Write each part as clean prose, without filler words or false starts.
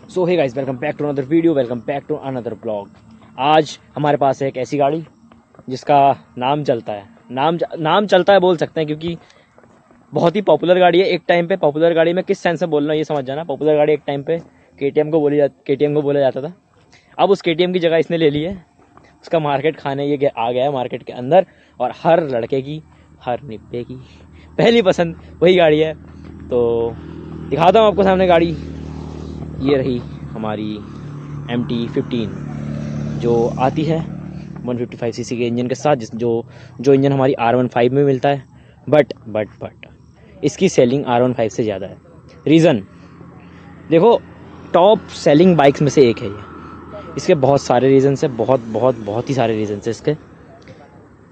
So hey guys, welcome back to another video, welcome back to another blog. आज हमारे पास है एक ऐसी गाड़ी जिसका नाम चलता है, नाम चलता है बोल सकते हैं, क्योंकि बहुत ही पॉपुलर गाड़ी है। एक टाइम पे पॉपुलर गाड़ी में किस सेंस से बोल रहा हूँ ये समझ जाना। पॉपुलर गाड़ी एक टाइम पे KTM को बोला जाता था। अब उस KTM की जगह इसने ले ली है। उसका मार्केट खाने ये आ गया है मार्केट के अंदर, और हर लड़के की, हर निप्पे की पहली पसंद वही गाड़ी है। तो दिखाता हूँ आपको सामने गाड़ी। ये रही हमारी MT-15 जो आती है 155cc के इंजन के साथ, जो इंजन हमारी R15 में मिलता है। बट इसकी सेलिंग R15 से ज़्यादा है। रीज़न देखो, टॉप सेलिंग बाइक्स में से एक है ये। इसके बहुत सारे रीज़न्स हैं, बहुत ही सारे रीज़न्स हैं इसके।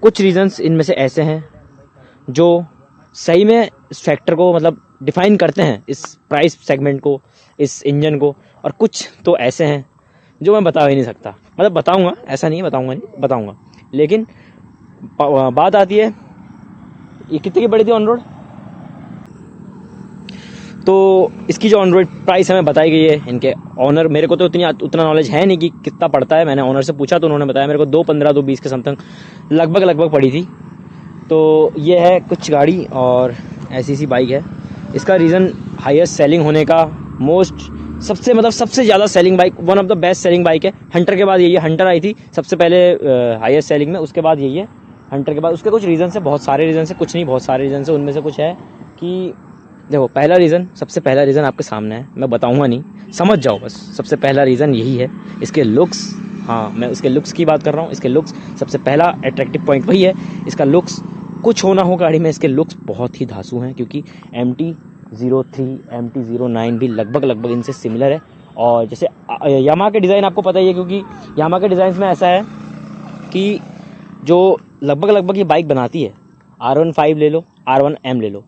कुछ रीज़न्स इनमें से ऐसे हैं जो सही में इस फैक्टर को मतलब डिफाइन करते हैं, इस प्राइस सेगमेंट को, इस इंजन को। और कुछ तो ऐसे हैं जो मैं बता ही नहीं सकता। मतलब बताऊंगा, ऐसा नहीं बताऊंगा। लेकिन बात आती है, ये कितने की पड़ी थी ऑन रोड। तो इसकी जो ऑन रोड प्राइस हमें बताई गई है इनके ऑनर, मेरे को तो उतना नॉलेज है नहीं कि कितना पड़ता है। मैंने ऑनर से पूछा तो उन्होंने बताया मेरे को 215 220 के समथिंग लगभग पड़ी थी। तो ये है कुछ गाड़ी, और ऐसी सी बाइक है। इसका रीज़न हाईएस्ट सेलिंग होने का, सबसे ज़्यादा selling bike, one of the best selling bike है। हंटर के बाद यही है। हंटर आई थी सबसे पहले हाईएस्ट सेलिंग में, उसके बाद यही है। हंटर के बाद उसके कुछ रीज़न है, बहुत सारे रीज़न है, कुछ नहीं बहुत सारे रीज़न है। उनमें से कुछ है कि देखो, सबसे पहला रीज़न आपके सामने है, मैं बताऊँगा नहीं, समझ जाओ बस। सबसे पहला रीज़न यही है, इसके लुक्स। हाँ, मैं उसके लुक्स की बात कर रहा हूँ। इसके लुक्स सबसे पहला अट्रैक्टिव पॉइंट वही है, इसका लुक्स। कुछ होना हो गाड़ी में, इसके लुक्स बहुत ही धांसू हैं, क्योंकि MT-03 MT-09 भी लगभग इनसे सिमिलर है। और जैसे यामाहा के डिज़ाइन आपको पता ही है, क्योंकि यामाहा के डिज़ाइन में ऐसा है कि जो लगभग ये बाइक बनाती है, R15 ले लो, R1M ले लो,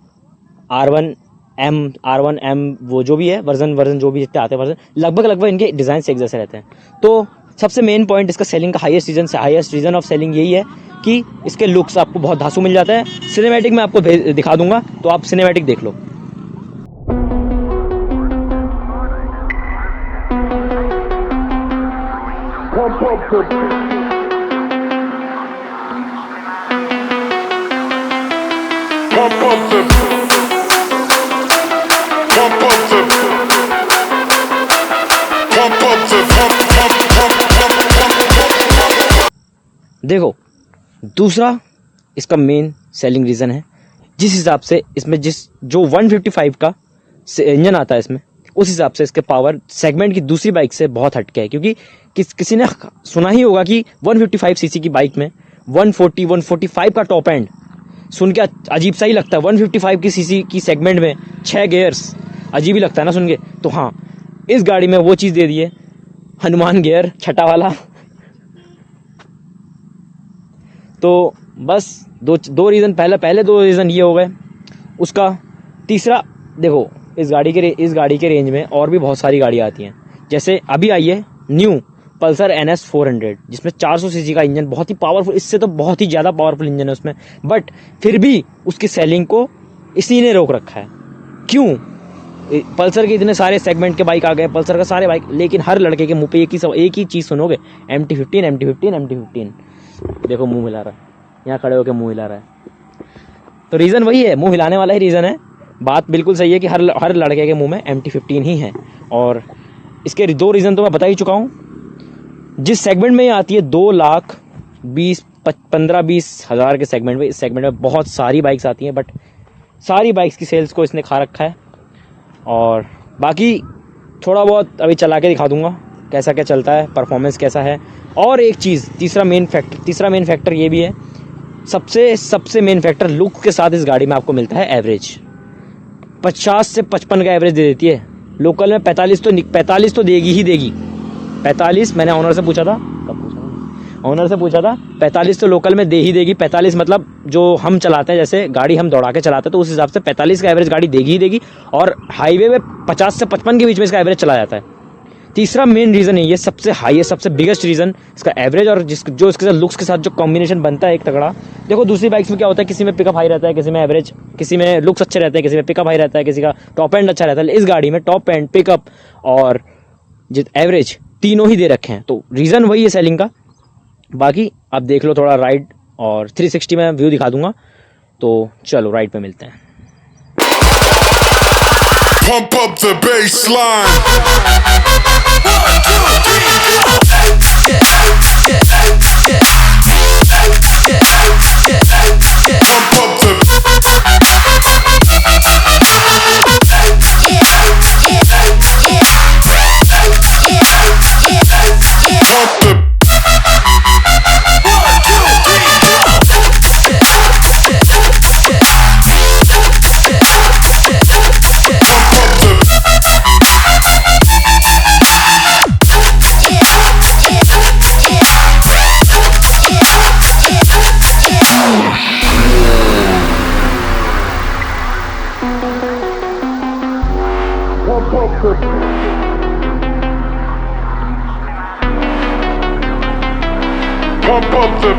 R1M वो जो भी है वर्जन जो भी जितने आते हैं वर्जन, लगभग इनके डिज़ाइन से एक जैसे रहते हैं। तो सबसे मेन पॉइंट इसका सेलिंग का हाईएस्ट रीज़न ऑफ सेलिंग यही है कि इसके लुक्स आपको बहुत धांसू मिल जाते हैं। सिनेमैटिक में आपको दिखा दूंगा, तो आप सिनेमैटिक देख लो। देखो, दूसरा इसका मेन सेलिंग रीज़न है, जिस हिसाब से इसमें जो 155 का इंजन आता है इसमें, उस हिसाब से इसके पावर सेगमेंट की दूसरी बाइक से बहुत हटके है। क्योंकि किसी ने सुना ही होगा कि 155cc की बाइक में 145 का टॉप एंड, सुन के अजीब सा ही लगता है। 155 की सीसी की सेगमेंट में 6 गियर्स, अजीब ही लगता है ना सुन के। तो हाँ, इस गाड़ी में वो चीज़ दे दी है, हनुमान गियर छठा वाला। तो बस दो रीज़न, पहले दो रीज़न ये हो गए। उसका तीसरा, देखो, इस गाड़ी के रेंज में और भी बहुत सारी गाड़ी आती हैं। जैसे अभी आई है न्यू पल्सर NS 400, जिसमें 400cc का इंजन, बहुत ही पावरफुल, इससे तो बहुत ही ज़्यादा पावरफुल इंजन है उसमें। बट फिर भी उसकी सेलिंग को इसी ने रोक रखा है। क्यों? पल्सर के इतने सारे सेगमेंट के बाइक आ गए, पल्सर का सारे बाइक, लेकिन हर लड़के के मुंह पे एक ही चीज़ सुनोगे, MT-15। देखो मुंह हिला रहा है, यहाँ खड़े होकर मुंह हिला रहा है। तो रीज़न वही है, मुंह हिलाने वाला ही रीज़न है। बात बिल्कुल सही है कि हर लड़के के मुंह में MT-15 ही है। और इसके दो रीज़न तो मैं बता ही चुका हूँ। जिस सेगमेंट में ये आती है 2,15-20 हज़ार के सेगमेंट में, इस सेगमेंट में बहुत सारी बाइक्स आती हैं, बट सारी बाइक्स की सेल्स को इसने खा रखा है। और बाकी थोड़ा बहुत अभी चला के दिखा दूंगा कैसा क्या चलता है, परफॉर्मेंस कैसा है। और एक चीज़, तीसरा मेन फैक्टर ये भी है, सबसे मेन फैक्टर, लुक के साथ इस गाड़ी में आपको मिलता है एवरेज। 50 से 55 का एवरेज दे देती है। लोकल में 45 तो देगी ही देगी। 45 मैंने ऑनर से पूछा था, 45 तो लोकल में दे ही देगी। 45 मतलब जो हम चलाते हैं, जैसे गाड़ी हम दौड़ा के चलाते हैं, तो उस हिसाब से 45 का एवरेज गाड़ी देगी ही देगी। और हाईवे में 50 से 55 के बीच में इसका एवरेज चला जाता है। तीसरा मेन रीज़न है ये, सबसे हाईएस्ट, सबसे बिगेस्ट रीज़न इसका एवरेज, और जो इसके साथ लुक्स के साथ जो कॉम्बिनेशन बनता है एक तगड़ा। देखो दूसरी बाइक्स में क्या होता है, किसी में पिकअप हाई रहता है, किसी में एवरेज, किसी में लुक्स अच्छे रहते हैं, किसी में पिकअप हाई रहता है, किसी का टॉप एंड अच्छा रहता है। इस गाड़ी में टॉप एंड, पिकअप और जित एवरेज तीनों ही दे रखे हैं, तो रीज़न वही है सेलिंग का। बाकी आप देख लो थोड़ा राइड, और 360 में व्यू दिखा दूंगा। तो चलो राइड पे मिलते हैं। Pump up the baseline. Pump up the,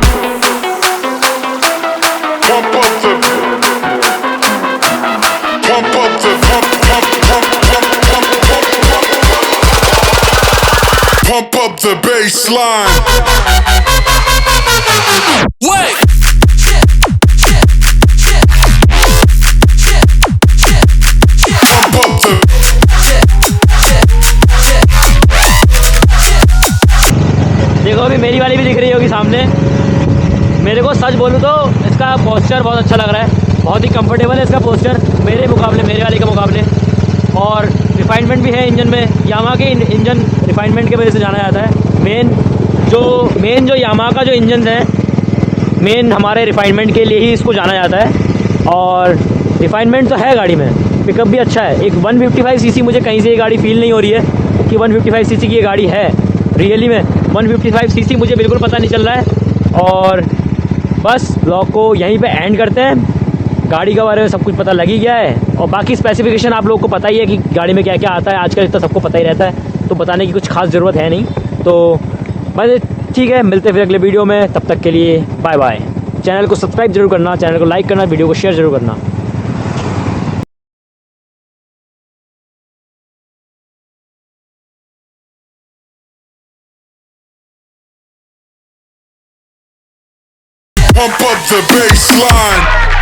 pump up the, pump up the, pump up the baseline. Wait. Pump up the. देखो अभी मेरी वाली भी दिख रही होगी सामने। मेरे को सच बोलूँ तो इसका पोस्चर बहुत अच्छा लग रहा है, बहुत ही कंफर्टेबल है इसका पोस्चर मेरे मुकाबले, मेरे वाले के मुकाबले। और रिफाइनमेंट भी है इंजन में, यामा के इंजन रिफाइनमेंट की वजह से जाना जाता है। मेन जो यामा का जो इंजन है, मेन हमारे रिफाइनमेंट के लिए ही इसको जाना जाता है। और रिफाइनमेंट तो है गाड़ी में, पिकअप भी अच्छा है। एक 155 सीसी मुझे कहीं से ये गाड़ी फील नहीं हो रही है कि 155 सीसी की ये गाड़ी है रियली में। 155 सीसी मुझे बिल्कुल पता नहीं चल रहा है। और बस ब्लॉग को यहीं पे एंड करते हैं। गाड़ी के बारे में सब कुछ पता लग ही गया है, और बाकी स्पेसिफिकेशन आप लोगों को पता ही है कि गाड़ी में क्या क्या आता है। आजकल इतना सबको पता ही रहता है, तो बताने की कुछ खास ज़रूरत है नहीं। तो बस ठीक है, मिलते फिर अगले वीडियो में, तब तक के लिए बाय बाय। चैनल को सब्सक्राइब जरूर करना, चैनल को लाइक करना, वीडियो को शेयर जरूर करना। Pump up the baseline.